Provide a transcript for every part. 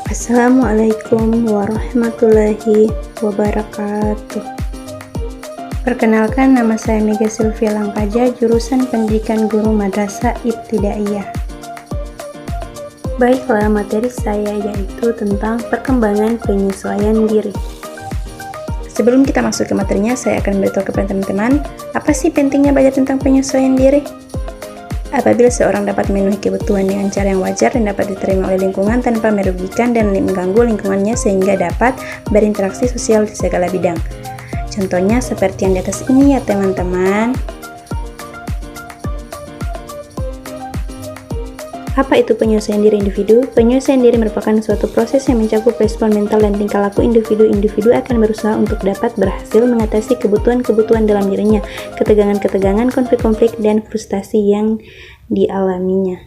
Assalamualaikum warahmatullahi wabarakatuh. Perkenalkan, nama saya Mega Sylvia Langkaja, jurusan Pendidikan Guru Madrasah Ibtidaiyah. Baiklah, materi saya yaitu tentang perkembangan penyesuaian diri. Sebelum kita masuk ke materinya, saya akan beritahu kepada teman-teman, apa sih pentingnya belajar tentang penyesuaian diri? Apabila seorang dapat memenuhi kebutuhan dengan cara yang wajar dan dapat diterima oleh lingkungan tanpa merugikan dan mengganggu lingkungannya sehingga dapat berinteraksi sosial di segala bidang. Contohnya seperti yang di atas ini ya teman-teman. Apa itu penyesuaian diri individu? Penyesuaian diri merupakan suatu proses yang mencakup respon mental dan tingkah laku individu. Individu akan berusaha untuk dapat berhasil mengatasi kebutuhan-kebutuhan dalam dirinya, ketegangan-ketegangan, konflik-konflik, dan frustasi yang dialaminya.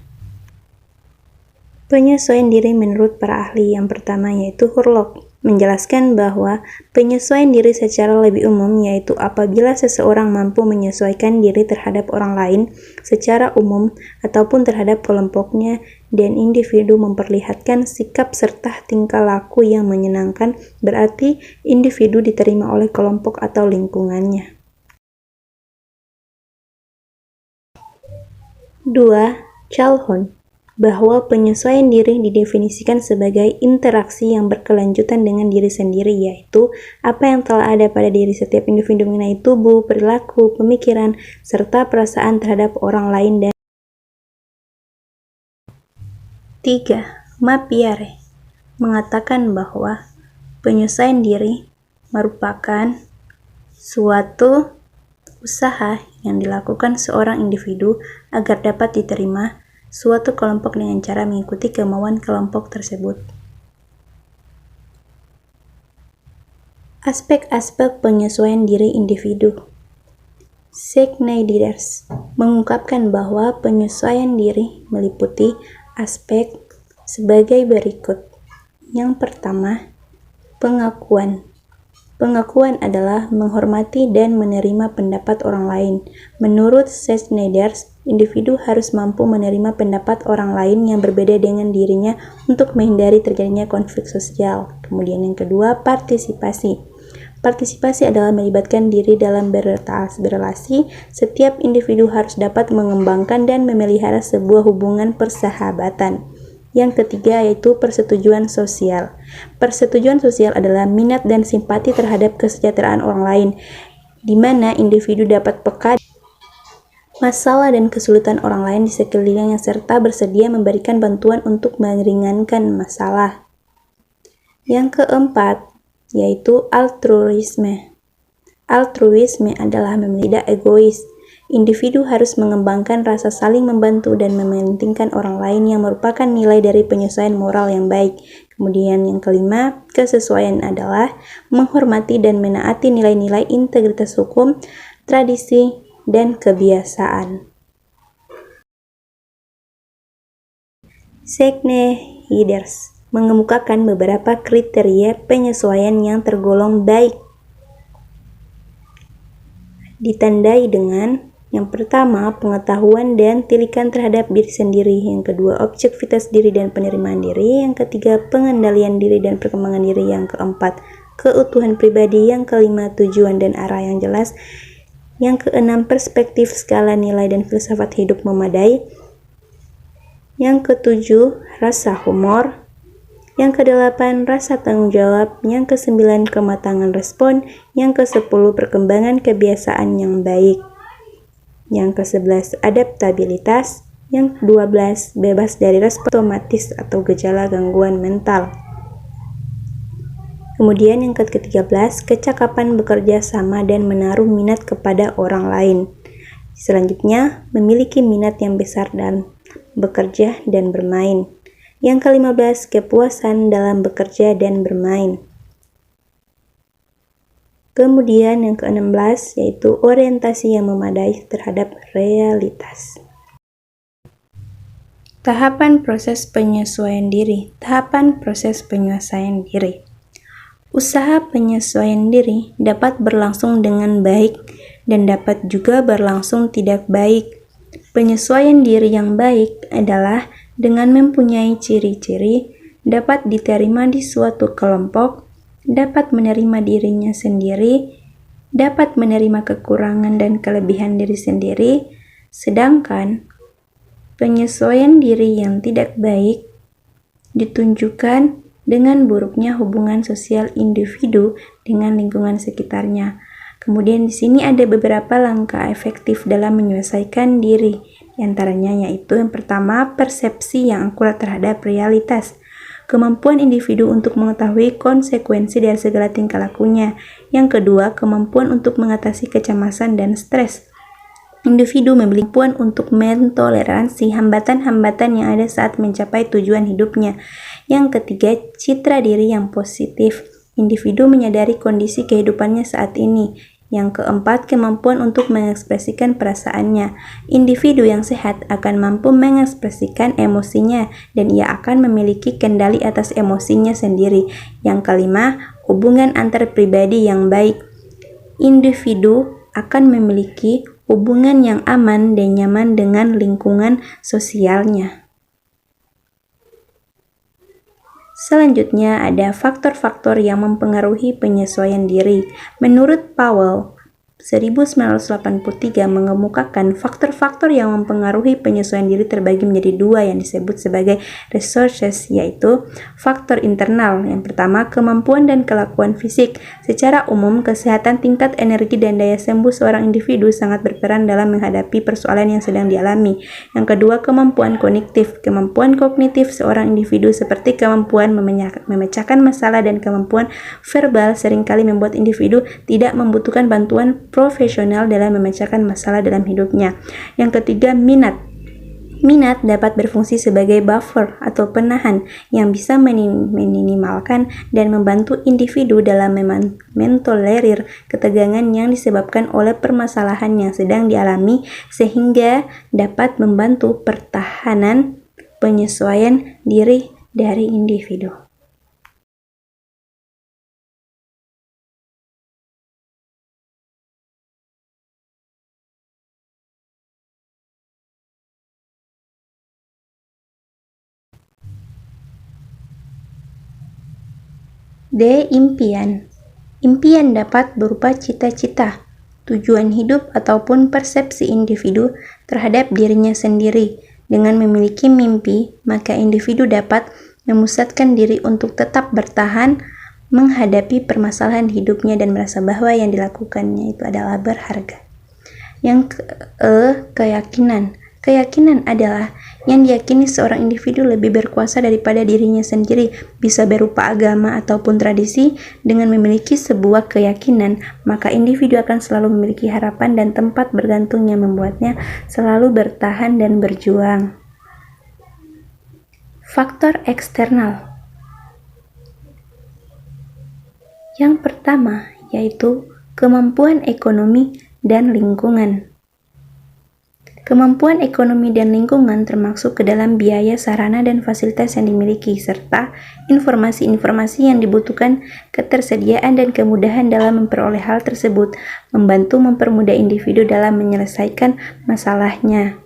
Penyesuaian diri menurut para ahli yang pertama yaitu Hurlock menjelaskan bahwa penyesuaian diri secara lebih umum yaitu apabila seseorang mampu menyesuaikan diri terhadap orang lain secara umum ataupun terhadap kelompoknya dan individu memperlihatkan sikap serta tingkah laku yang menyenangkan, berarti individu diterima oleh kelompok atau lingkungannya. 2. Calhoun bahwa penyesuaian diri didefinisikan sebagai interaksi yang berkelanjutan dengan diri sendiri, yaitu apa yang telah ada pada diri setiap individu mengenai tubuh, perilaku, pemikiran, serta perasaan terhadap orang lain. Dan 3. Mapiare mengatakan bahwa penyesuaian diri merupakan suatu usaha yang dilakukan seorang individu agar dapat diterima suatu kelompok dengan cara mengikuti kemauan kelompok tersebut. Aspek-aspek penyesuaian diri individu. Schneider mengungkapkan bahwa penyesuaian diri meliputi aspek sebagai berikut. Yang pertama, pengakuan. Pengakuan adalah menghormati dan menerima pendapat orang lain. Menurut Schneider, individu harus mampu menerima pendapat orang lain yang berbeda dengan dirinya untuk menghindari terjadinya konflik sosial. Kemudian yang kedua, partisipasi. Partisipasi adalah melibatkan diri dalam berrelasi. Setiap individu harus dapat mengembangkan dan memelihara sebuah hubungan persahabatan. Yang ketiga yaitu persetujuan sosial. Persetujuan sosial adalah minat dan simpati terhadap kesejahteraan orang lain, di mana individu dapat peka masalah dan kesulitan orang lain di sekelilingnya serta bersedia memberikan bantuan untuk meringankan masalah. Yang keempat yaitu altruisme. Altruisme adalah tidak egois. Individu harus mengembangkan rasa saling membantu dan mementingkan orang lain yang merupakan nilai dari penyesuaian moral yang baik. Kemudian yang kelima, kesesuaian adalah menghormati dan menaati nilai-nilai integritas hukum, tradisi, dan kebiasaan. Schneider mengemukakan beberapa kriteria penyesuaian yang tergolong baik. Ditandai dengan yang pertama, pengetahuan dan tilikan terhadap diri sendiri. Yang kedua, objektivitas diri dan penerimaan diri. Yang ketiga, pengendalian diri dan perkembangan diri. Yang keempat, keutuhan pribadi. Yang kelima, tujuan dan arah yang jelas. Yang keenam, perspektif, skala nilai dan filsafat hidup memadai. Yang ketujuh, rasa humor. Yang kedelapan, rasa tanggung jawab. Yang kesembilan, kematangan respon. Yang kesepuluh, perkembangan kebiasaan yang baik. Yang ke-11, adaptabilitas. Yang ke-12, bebas dari respon otomatis atau gejala gangguan mental. Kemudian yang ke-13, kecakapan bekerja sama dan menaruh minat kepada orang lain. Selanjutnya, memiliki minat yang besar dalam bekerja dan bermain. Yang ke-15, kepuasan dalam bekerja dan bermain. Kemudian yang ke-16 yaitu orientasi yang memadai terhadap realitas. Tahapan proses penyesuaian diri. Tahapan proses penyesuaian diri. Usaha penyesuaian diri dapat berlangsung dengan baik dan dapat juga berlangsung tidak baik. Penyesuaian diri yang baik adalah dengan mempunyai ciri-ciri dapat diterima di suatu kelompok, dapat menerima dirinya sendiri, dapat menerima kekurangan dan kelebihan diri sendiri, sedangkan penyesuaian diri yang tidak baik ditunjukkan dengan buruknya hubungan sosial individu dengan lingkungan sekitarnya. Kemudian di sini ada beberapa langkah efektif dalam menyelesaikan diri. Di antaranya yaitu yang pertama, persepsi yang akurat terhadap realitas. Kemampuan individu untuk mengetahui konsekuensi dari segala tingkah lakunya. Yang kedua, kemampuan untuk mengatasi kecemasan dan stres. Individu memiliki kemampuan untuk mentoleransi hambatan-hambatan yang ada saat mencapai tujuan hidupnya. Yang ketiga, citra diri yang positif. Individu menyadari kondisi kehidupannya saat ini. Yang keempat, kemampuan untuk mengekspresikan perasaannya. Individu yang sehat akan mampu mengekspresikan emosinya dan ia akan memiliki kendali atas emosinya sendiri. Yang kelima, hubungan antar pribadi yang baik. Individu akan memiliki hubungan yang aman dan nyaman dengan lingkungan sosialnya. Selanjutnya ada faktor-faktor yang mempengaruhi penyesuaian diri. Menurut Powell, 1983 mengemukakan faktor-faktor yang mempengaruhi penyesuaian diri terbagi menjadi dua yang disebut sebagai resources, yaitu faktor internal. Yang pertama, kemampuan dan kelakuan fisik. Secara umum, kesehatan, tingkat energi, dan daya sembuh seorang individu sangat berperan dalam menghadapi persoalan yang sedang dialami. Yang kedua, kemampuan kognitif. Kemampuan kognitif seorang individu seperti kemampuan memecahkan masalah dan kemampuan verbal seringkali membuat individu tidak membutuhkan bantuan profesional dalam memecahkan masalah dalam hidupnya. Yang ketiga, minat. Minat dapat berfungsi sebagai buffer atau penahan yang bisa meminimalkan dan membantu individu dalam mentolerir ketegangan yang disebabkan oleh permasalahan yang sedang dialami sehingga dapat membantu pertahanan penyesuaian diri dari individu. D. Impian. Impian dapat berupa cita-cita, tujuan hidup ataupun persepsi individu terhadap dirinya sendiri. Dengan memiliki mimpi, maka individu dapat memusatkan diri untuk tetap bertahan menghadapi permasalahan hidupnya dan merasa bahwa yang dilakukannya itu adalah berharga. Yang keyakinan. Keyakinan adalah yang diyakini seorang individu lebih berkuasa daripada dirinya sendiri, bisa berupa agama ataupun tradisi. Dengan memiliki sebuah keyakinan, maka individu akan selalu memiliki harapan dan tempat bergantung yang membuatnya selalu bertahan dan berjuang. Faktor eksternal. Yang pertama yaitu kemampuan ekonomi dan lingkungan. Kemampuan ekonomi dan lingkungan termasuk ke dalam biaya, sarana, dan fasilitas yang dimiliki, serta informasi-informasi yang dibutuhkan, ketersediaan dan kemudahan dalam memperoleh hal tersebut, membantu mempermudah individu dalam menyelesaikan masalahnya.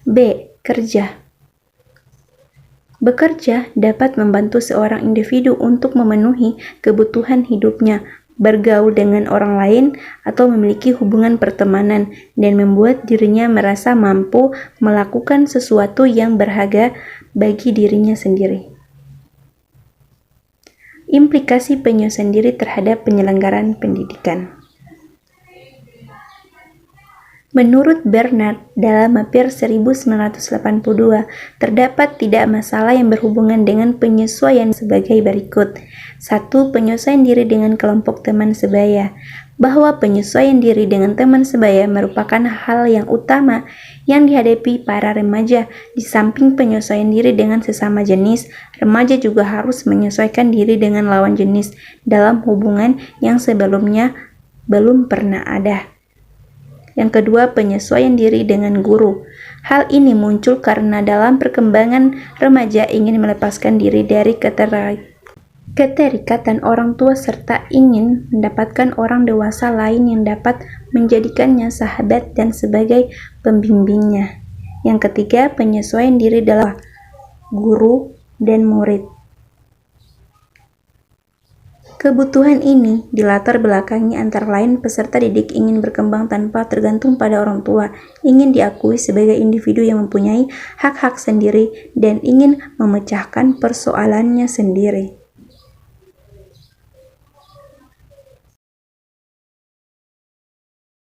B. Kerja. Bekerja dapat membantu seorang individu untuk memenuhi kebutuhan hidupnya, bergaul dengan orang lain, atau memiliki hubungan pertemanan, dan membuat dirinya merasa mampu melakukan sesuatu yang berharga bagi dirinya sendiri. Implikasi penyesuaian diri terhadap penyelenggaraan pendidikan. Menurut Bernard, dalam Mapir 1982, terdapat tidak masalah yang berhubungan dengan penyesuaian sebagai berikut. 1. Penyesuaian diri dengan kelompok teman sebaya. Bahwa penyesuaian diri dengan teman sebaya merupakan hal yang utama yang dihadapi para remaja. Di samping penyesuaian diri dengan sesama jenis, remaja juga harus menyesuaikan diri dengan lawan jenis dalam hubungan yang sebelumnya belum pernah ada. Yang kedua, penyesuaian diri dengan guru. Hal ini muncul karena dalam perkembangan remaja ingin melepaskan diri dari keterikatan orang tua serta ingin mendapatkan orang dewasa lain yang dapat menjadikannya sahabat dan sebagai pembimbingnya. Yang ketiga, penyesuaian diri dalam guru dan murid. Kebutuhan ini dilatar belakangi antara lain peserta didik ingin berkembang tanpa tergantung pada orang tua, ingin diakui sebagai individu yang mempunyai hak-hak sendiri, dan ingin memecahkan persoalannya sendiri.